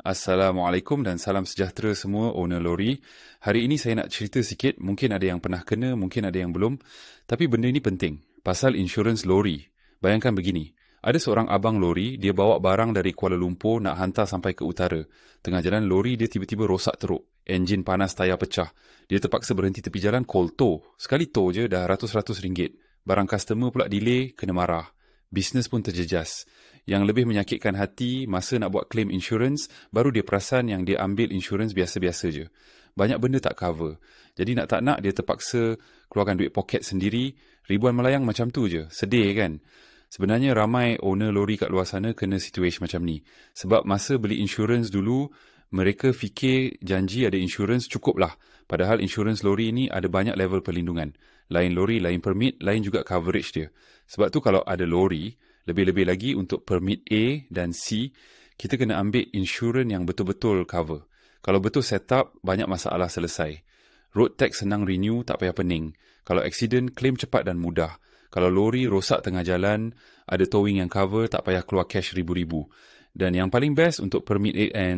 Assalamualaikum dan salam sejahtera semua owner lori. Hari ini saya nak cerita sikit, mungkin ada yang pernah kena, mungkin ada yang belum. Tapi benda ini penting, pasal insurans lori. Bayangkan begini, ada seorang abang lori, dia bawa barang dari Kuala Lumpur nak hantar sampai ke utara. Tengah jalan lori dia tiba-tiba rosak teruk. Enjin panas, tayar pecah. Dia terpaksa berhenti tepi jalan, call tow. Sekali tow je dah ratus-ratus ringgit. Barang customer pula delay, kena marah. Bisnes pun terjejas. Yang lebih menyakitkan hati, masa nak buat claim insurance, baru dia perasan yang dia ambil insurance biasa-biasa je. Banyak benda tak cover. Jadi nak tak nak, dia terpaksa keluarkan duit poket sendiri. Ribuan melayang macam tu je. Sedih kan? Sebenarnya ramai owner lori kat luar sana kena situasi macam ni. Sebab masa beli insurance dulu, mereka fikir janji ada insurance cukup lah. Padahal insurance lori ni ada banyak level perlindungan. Lain lori, lain permit, lain juga coverage dia. Sebab tu kalau ada lori, lebih-lebih lagi untuk permit A dan C, kita kena ambil insurans yang betul-betul cover. Kalau betul set up, banyak masalah selesai. Road tax senang renew, tak payah pening. Kalau accident, claim cepat dan mudah. Kalau lori rosak tengah jalan, ada towing yang cover, tak payah keluar cash ribu-ribu. Dan yang paling best untuk permit A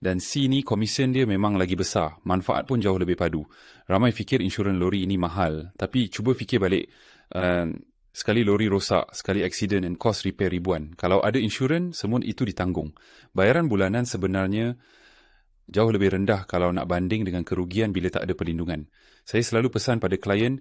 dan C ni, komisen dia memang lagi besar. Manfaat pun jauh lebih padu. Ramai fikir insurans lori ini mahal. Tapi cuba fikir balik. Sekali lori rosak, sekali accident and cost repair ribuan. Kalau ada insurans, semua itu ditanggung. Bayaran bulanan sebenarnya jauh lebih rendah kalau nak banding dengan kerugian bila tak ada perlindungan. Saya selalu pesan pada klien,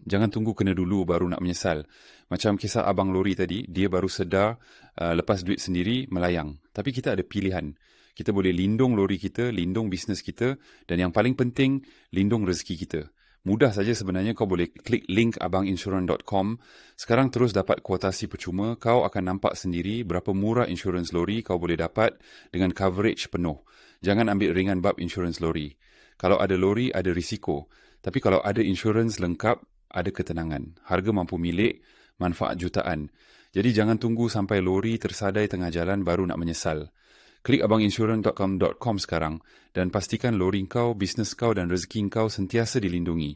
jangan tunggu kena dulu baru nak menyesal. Macam kisah abang lori tadi, dia baru sedar lepas duit sendiri melayang. Tapi kita ada pilihan. Kita boleh lindung lori kita, lindung bisnes kita, dan yang paling penting, lindung rezeki kita. Mudah saja sebenarnya, kau boleh klik link abanginsurance.com. Sekarang terus dapat kuotasi percuma. Kau akan nampak sendiri berapa murah insurans lori kau boleh dapat dengan coverage penuh. Jangan ambil ringan bab insurans lori. Kalau ada lori, ada risiko. Tapi kalau ada insurans lengkap, ada ketenangan. Harga mampu milik, manfaat jutaan. Jadi jangan tunggu sampai lori tersadai tengah jalan baru nak menyesal. Klik abanginsurance.com sekarang dan pastikan lori kau, bisnes kau dan rezeki kau sentiasa dilindungi.